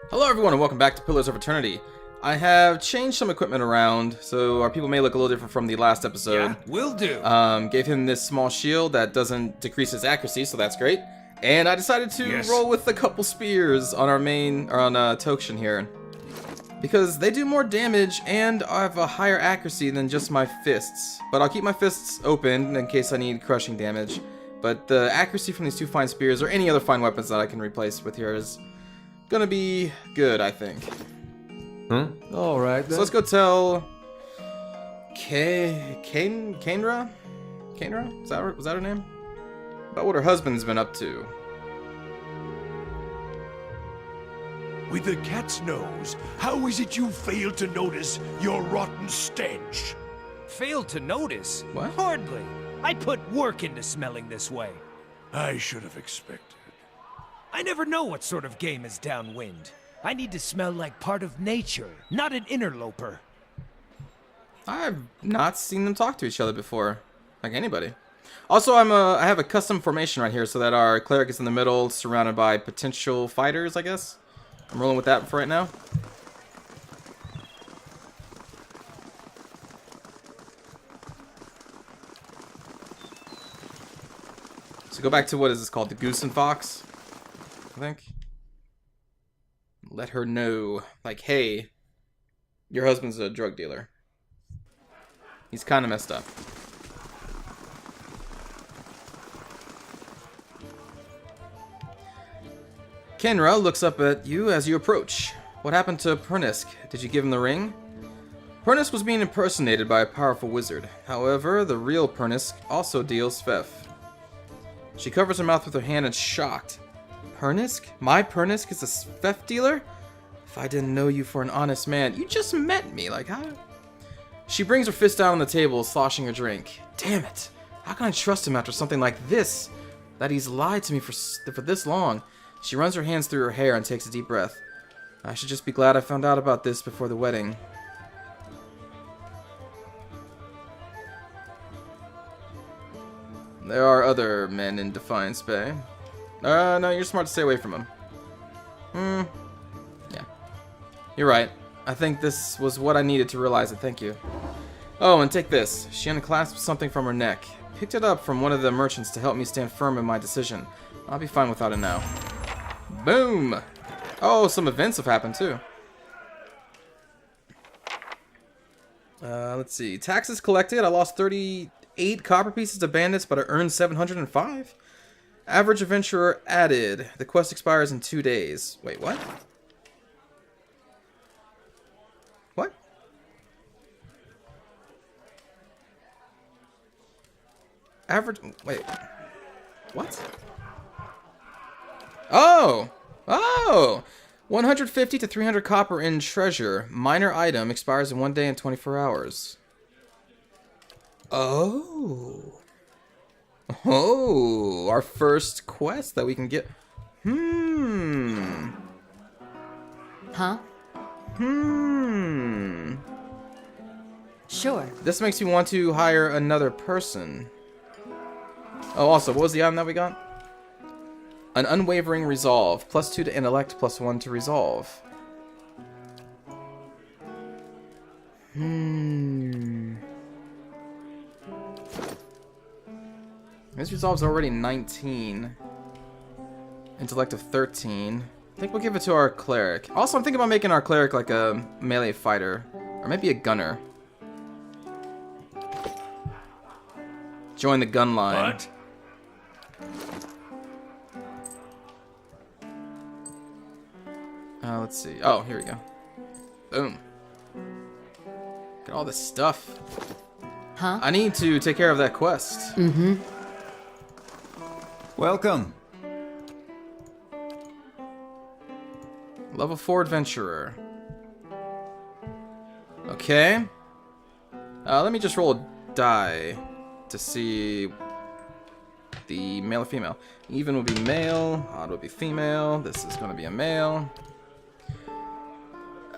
Hello everyone and welcome back to Pillars of Eternity. I have changed some equipment around, so our people may look a little different from the last episode. Yeah, will do. Gave him this small shield that doesn't decrease his accuracy, so that's great. And I decided to roll with a couple spears on our main, or on tokshen here. Because they do more damage and I have a higher accuracy than just my fists. But I'll keep my fists open in case I need crushing damage. But the accuracy from these two fine spears, or any other fine weapons that I can replace with here, is gonna be good, I think. Alright then. So let's go tell Kainra? Kainra? Was that her name? About what her husband's been up to. With a cat's nose, how is it you failed to notice your rotten stench? Failed to notice? What? Hardly. I put work into smelling this way. I should have expected. I never know what sort of game is downwind. I need to smell like part of nature, not an interloper. I've not seen them talk to each other before, like anybody. Also, I have a custom formation right here so that our cleric is in the middle, surrounded by potential fighters, I guess. I'm rolling with that for right now. So go back to, what is this called? The Goose and Fox, I think. Let her know, like, hey, your husband's a drug dealer. He's kind of messed up. Kenra looks up at you as you approach. What happened to Pernisk? Did you give him the ring? Pernisk was being impersonated by a powerful wizard. However, the real Pernisk also deals theft. She covers her mouth with her hand and shocked. Pernisk? My Pernisk is a theft dealer? If I didn't know you for an honest man, you just met me, like how? She brings her fist down on the table, sloshing her drink. Damn it! How can I trust him after something like this? That he's lied to me for this long. She runs her hands through her hair and takes a deep breath. I should just be glad I found out about this before the wedding. There are other men in Defiance Bay. No, you're smart to stay away from him. Yeah. You're right. I think this was what I needed to realize it, thank you. Oh, and take this. She unclasped something from her neck. Picked it up from one of the merchants to help me stand firm in my decision. I'll be fine without it now. Boom! Oh, some events have happened too. Let's see. Taxes collected. I lost 38 copper pieces to bandits, but I earned 705. Average adventurer added. The quest expires in 2 days. Wait, what? What? Average... Wait. What? Oh! Oh! 150 to 300 copper in treasure. Minor item expires in 1 day and 24 hours. Oh. Oh, our first quest that we can get. Huh? Sure. This makes me want to hire another person. Oh, also, what was the item that we got? An unwavering resolve. +2 to intellect, +1 to resolve. His resolve's already 19. Intellect of 13. I think we'll give it to our cleric. Also, I'm thinking about making our cleric like a melee fighter. Or maybe a gunner. Join the gun line. What? Let's see. Oh, here we go. Boom. Look at all this stuff. Huh? I need to take care of that quest. Welcome. Level 4 adventurer. Okay. Let me just roll a die to see the male or female. Even will be male. Odd will be female. This is going to be a male.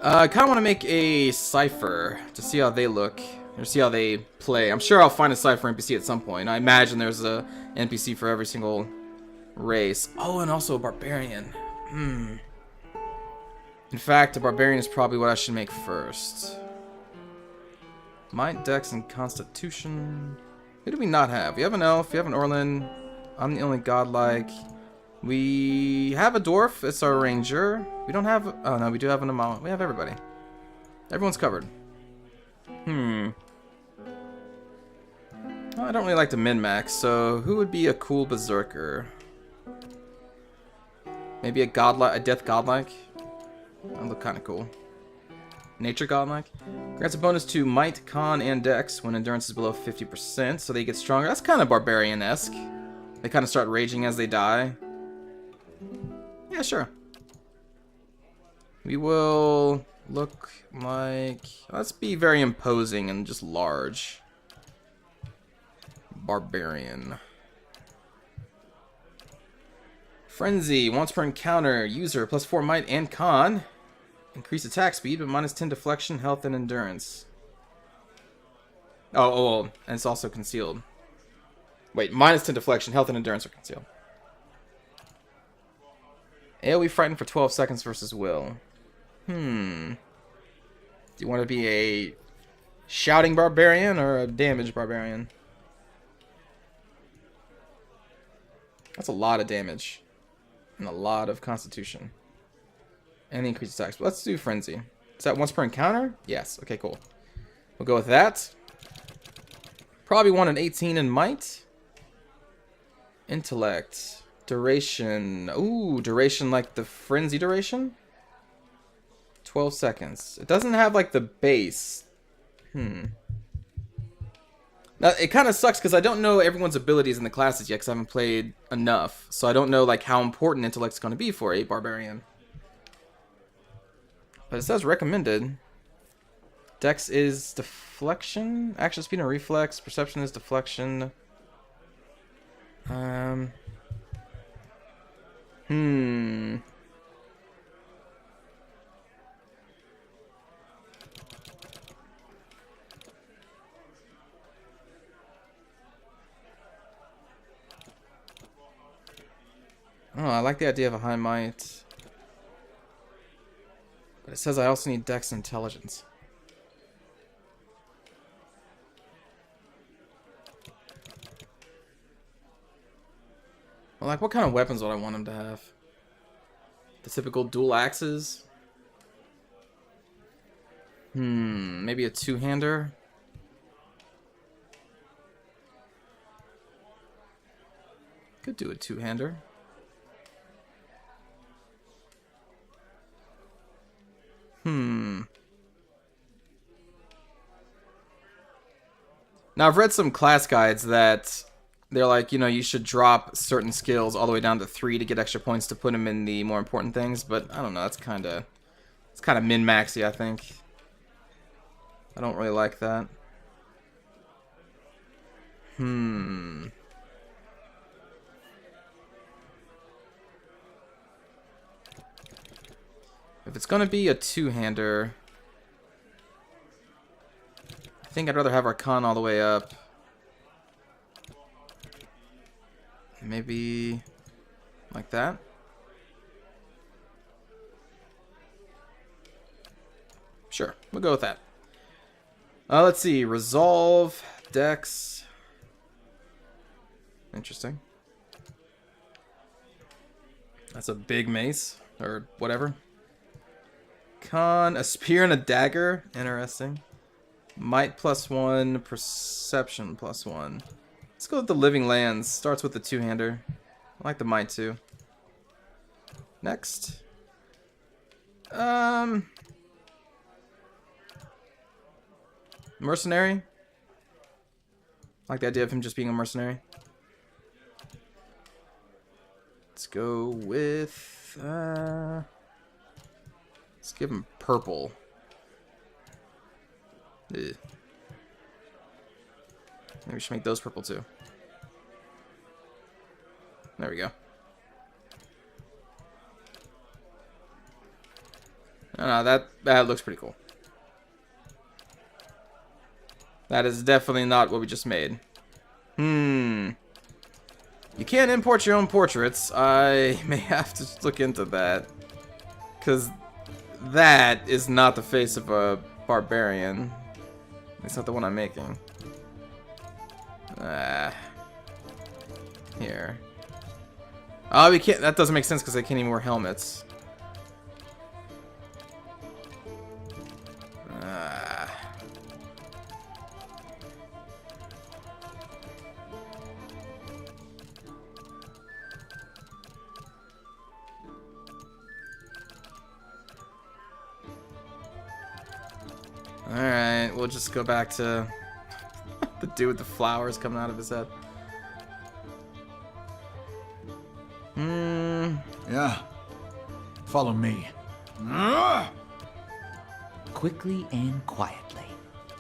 I kind of want to make a cipher to see how they look, or see how they play. I'm sure I'll find a cipher NPC at some point. I imagine there's a NPC for every single race. Oh, and also a barbarian. In fact, a barbarian is probably what I should make first. Might, Dex, and Constitution. Who do we not have? We have an elf, we have an Orlin. I'm the only godlike. We have a dwarf, it's our ranger. We don't have... Oh no, we do have an amount. We have everybody. Everyone's covered. Well, I don't really like to min-max, so who would be a cool berserker? Maybe a godlike, a death godlike? That would look kind of cool. Nature godlike? Grants a bonus to might, con, and dex when endurance is below 50%, so they get stronger. That's kind of barbarian-esque. They kind of start raging as they die. Yeah, sure. We will look like... Let's be very imposing and just large. Barbarian. Frenzy. Once per encounter. User plus 4 might and con. Increase attack speed, but minus 10 deflection, health, and endurance. Oh, and it's also concealed. Wait, minus 10 deflection, health, and endurance are concealed. AoE frightened for 12 seconds versus will. Do you want to be a shouting barbarian or a damage barbarian? That's a lot of damage. And a lot of constitution. And the increased attacks. But let's do frenzy. Is that once per encounter? Yes. Okay, cool. We'll go with that. Probably want an 18 in might. Intellect. Duration. Ooh, duration like the frenzy duration? 12 seconds. It doesn't have like the base. Now, it kind of sucks because I don't know everyone's abilities in the classes yet because I haven't played enough. So I don't know like how important intellect's going to be for a barbarian. But it says recommended. Dex is deflection. Action speed and reflex. Perception is deflection. Oh, I like the idea of a high might. But it says I also need dex and intelligence. Well, like, what kind of weapons would I want him to have? The typical dual axes? Maybe a two-hander? Could do a two-hander. Now, I've read some class guides that they're like, you know, you should drop certain skills all the way down to 3 to get extra points to put them in the more important things, but I don't know, it's kind of min-maxy, I think. I don't really like that. If it's gonna be a two-hander, I think I'd rather have our con all the way up. Maybe like that. Sure, we'll go with that. Let's see. Resolve, Dex. Interesting. That's a big mace, or whatever. Con, a spear and a dagger. Interesting. Might +1, perception +1. Let's go with the living lands. Starts with the two-hander. I like the might too. Next. Mercenary. I like the idea of him just being a mercenary. Let's go with let's give him purple. Ugh. Maybe we should make those purple too. There we go. No, that looks pretty cool. That is definitely not what we just made. You can't import your own portraits. I may have to look into that. Because that is not the face of a barbarian. It's not the one I'm making. Here. Oh, we can't. That doesn't make sense because I can't even wear helmets. Alright, we'll just go back to the dude with the flowers coming out of his head. Yeah. Follow me. Quickly and quietly.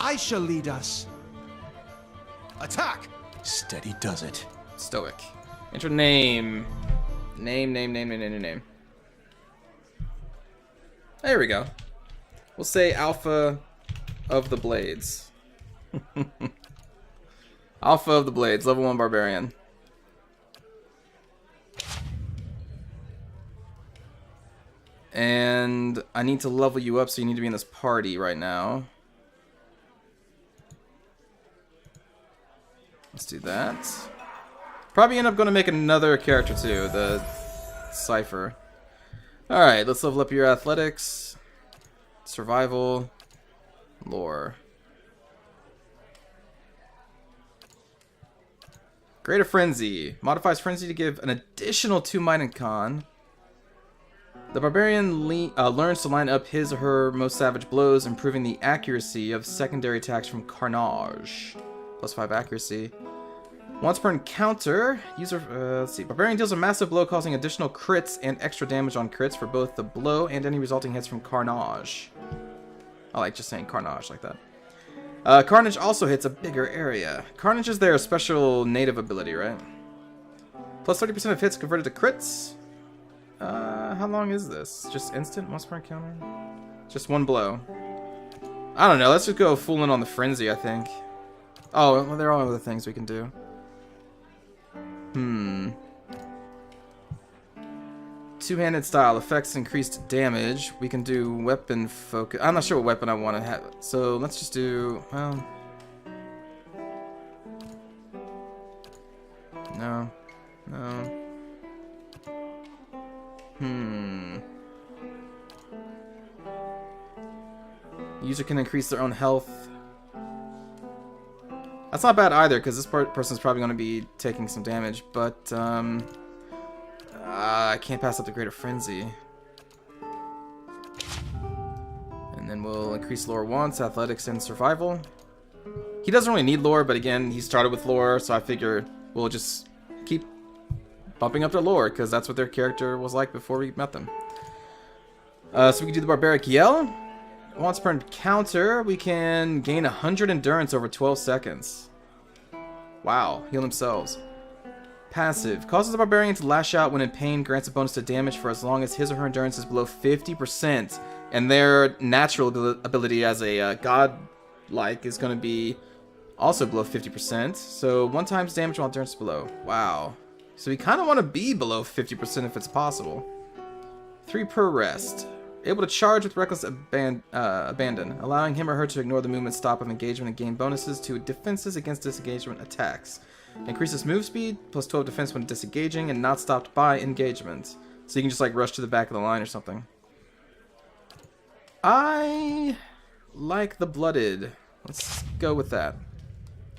I shall lead us. Attack! Steady does it. Stoic. Enter name. Name. There we go. We'll say Alpha of the Blades. Alpha of the Blades, level 1 barbarian. And I need to level you up, so you need to be in this party right now. Let's do that. Probably end up going to make another character too, the Cypher. Alright, let's level up your athletics, survival, lore. Greater Frenzy. Modifies Frenzy to give an additional 2 might and con. The barbarian learns to line up his or her most savage blows, improving the accuracy of secondary attacks from Carnage. Plus 5 accuracy. Once per encounter, user, let's see. Barbarian deals a massive blow, causing additional crits and extra damage on crits for both the blow and any resulting hits from Carnage. I like just saying Carnage like that. Carnage also hits a bigger area. Carnage is their special native ability, right? Plus 30% of hits converted to crits. How long is this? Just instant? Once per encounter? Just 1 blow. I don't know. Let's just go full in on the frenzy, I think. Oh, well, there are other things we can do. Two-handed style. Effects increased damage. We can do weapon focus. I'm not sure what weapon I want to have. So let's just do... Well... No. User can increase their own health. That's not bad either, because this person's probably going to be taking some damage, but I can't pass up the Greater Frenzy. And then we'll increase lore once, athletics and survival. He doesn't really need lore, but again, he started with lore, so I figure we'll just keep bumping up their lore, because that's what their character was like before we met them. So we can do the Barbaric Yell. Once per encounter, we can gain 100 endurance over 12 seconds. Wow, heal themselves. Passive. Causes the Barbarian to lash out when in pain, grants a bonus to damage for as long as his or her endurance is below 50%. And their natural ability as a god-like is going to be also below 50%. So 1 times damage while endurance is below. Wow. So we kind of want to be below 50% if it's possible. 3 per rest. Able to charge with reckless abandon, allowing him or her to ignore the movement stop of engagement and gain bonuses to defenses against disengagement attacks. Increases move speed, plus 12 defense when disengaging and not stopped by engagement. So you can just like rush to the back of the line or something. I like the blooded. Let's go with that.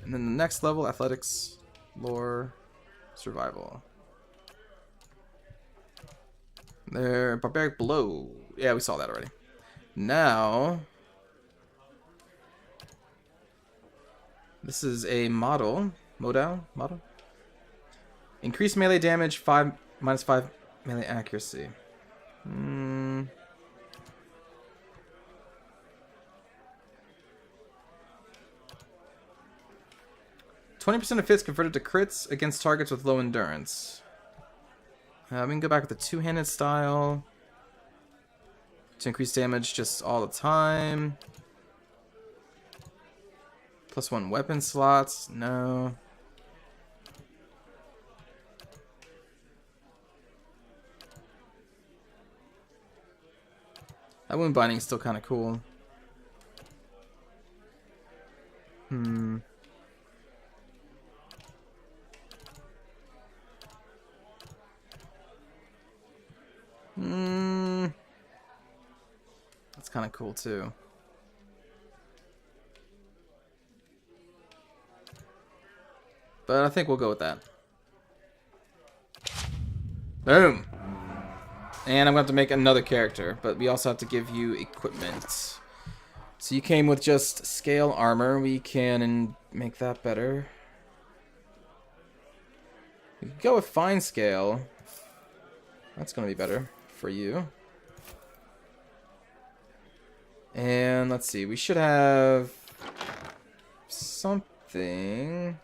And then the next level, athletics, lore, survival. There, barbaric blow. Yeah, we saw that already. Now, this is a model. Modal? Increased melee damage, minus 5 melee accuracy. 20% of hits converted to crits against targets with low endurance. We can go back with the two-handed style to increase damage just all the time. Plus 1 weapon slots. No. That wound binding is still kind of cool. That's kind of cool too. But I think we'll go with that. Boom! And I'm going to have to make another character, but we also have to give you equipment. So you came with just scale armor. We can make that better. We can go with fine scale. That's going to be better for you. And let's see, we should have something.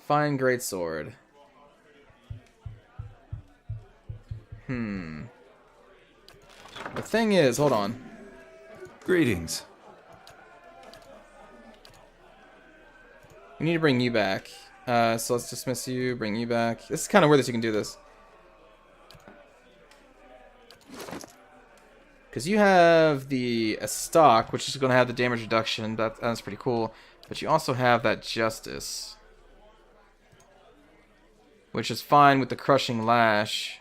Fine greatsword. The thing is, hold on. Greetings. We need to bring you back. So let's dismiss you, bring you back. This is kind of weird that you can do this. Because you have the stock, which is going to have the damage reduction. That's pretty cool. But you also have that justice, which is fine with the crushing lash.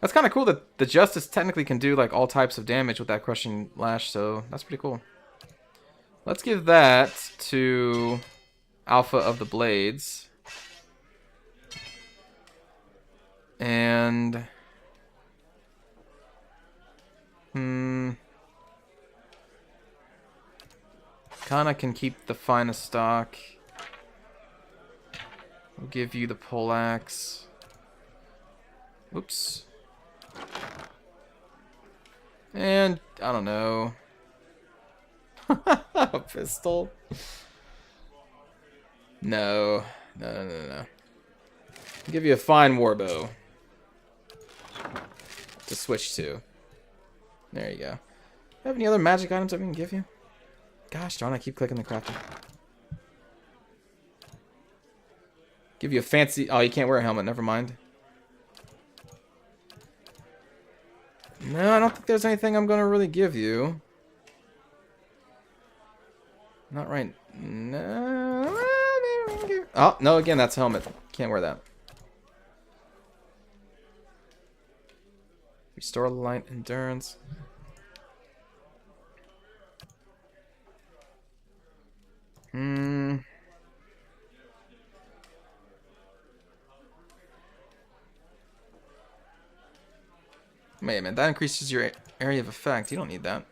That's kind of cool that the justice technically can do like all types of damage with that crushing lash. So that's pretty cool. Let's give that to Alpha of the Blades. And kinda can keep the finest stock. We'll give you the poleaxe. Oops. And I don't know. A pistol? No. No. I'll give you a fine warbow to switch to. There you go. Have any other magic items that we can give you? Gosh darn, I keep clicking the crafting. Give you a fancy... Oh, you can't wear a helmet. Never mind. No, I don't think there's anything I'm going to really give you. Not right... No... Oh, no, again, that's a helmet. Can't wear that. Restore light endurance. Wait a minute, that increases your area of effect. You don't need that.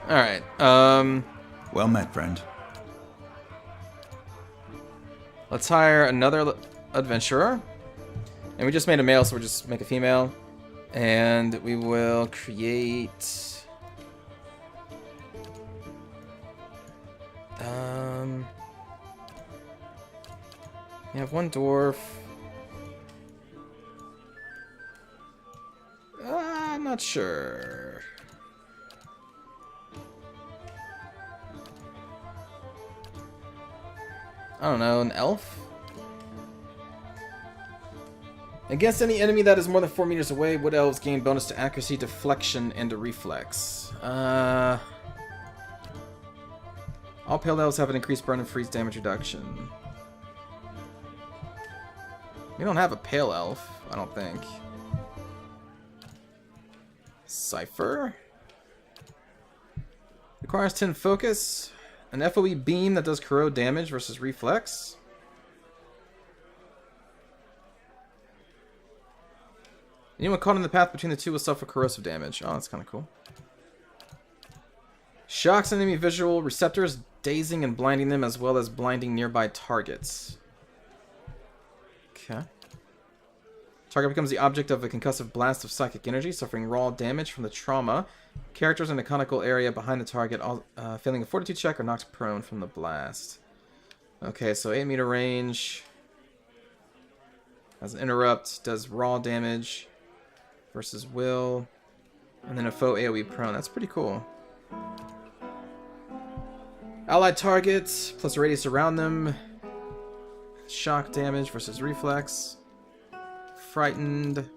Alright, Well met, friend. let's hire another adventurer. And we just made a male, so we'll just make a female. And we will create... You have one dwarf. I'm not sure. I don't know, an elf? Against any enemy that is more than 4 meters away, wood elves gain bonus to accuracy, deflection, and to reflex. All pale elves have an increased burn and freeze damage reduction. We don't have a pale elf, I don't think. Cypher? Requires 10 focus. An FOE beam that does corrode damage versus reflex. Anyone caught in the path between the two will suffer corrosive damage. Oh, that's kind of cool. Shocks enemy visual receptors, dazing and blinding them, as well as blinding nearby targets. Okay. Target becomes the object of a concussive blast of psychic energy, suffering raw damage from the trauma. Characters in a conical area behind the target, failing a fortitude check, are knocked prone from the blast. Okay, so 8 meter range. Has an interrupt, does raw damage versus will. And then a foe AoE prone. That's pretty cool. Allied targets, plus radius around them. Shock damage versus reflex. Frightened.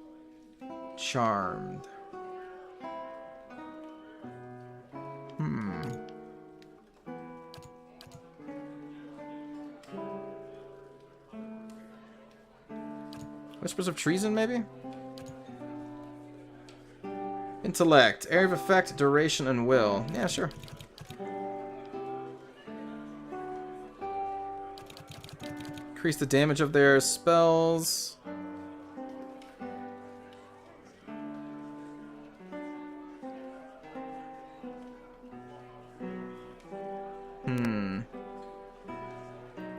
Charmed. Whispers of treason, maybe? Intellect. Area of effect, duration, and will. Yeah, sure. Increase the damage of their spells.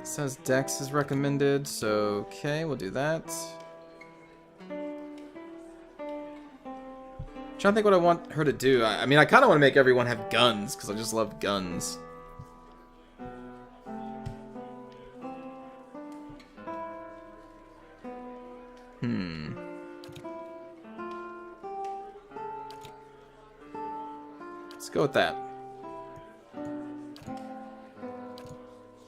Says Dex is recommended, so okay, we'll do that. Trying to think what I want her to do. I mean, I kind of want to make everyone have guns, because I just love guns. Let's go with that.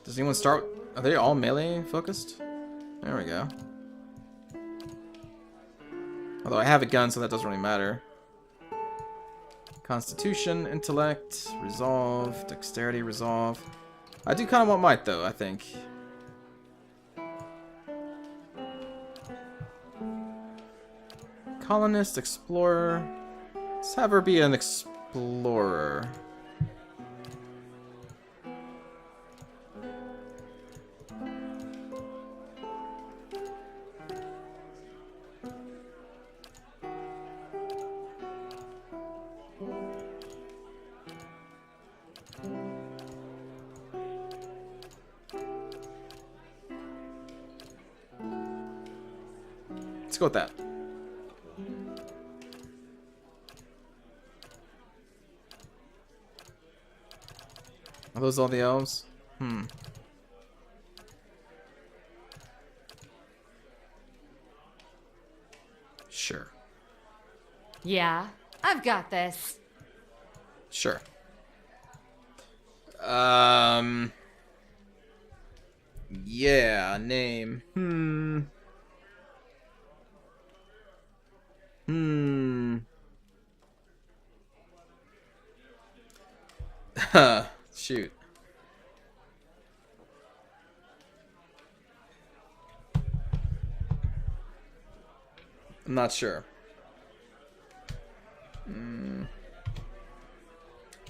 Does anyone start? Are they all melee focused? There we go. Although I have a gun, so that doesn't really matter. Constitution, intellect, resolve, dexterity, resolve. I do kind of want might, though, I think. Colonist, explorer. Let's have her be an explorer. Let's go with that. Are those all the elves? Sure. Yeah, I've got this. Sure. Yeah, name. Shoot. I'm not sure.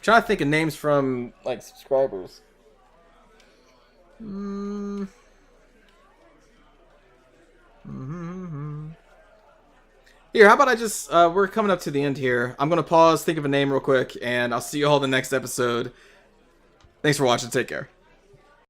Trying to think of names from like subscribers. Here, how about I just, we're coming up to the end here. I'm going to pause, think of a name real quick, and I'll see you all in the next episode. Thanks for watching. Take care.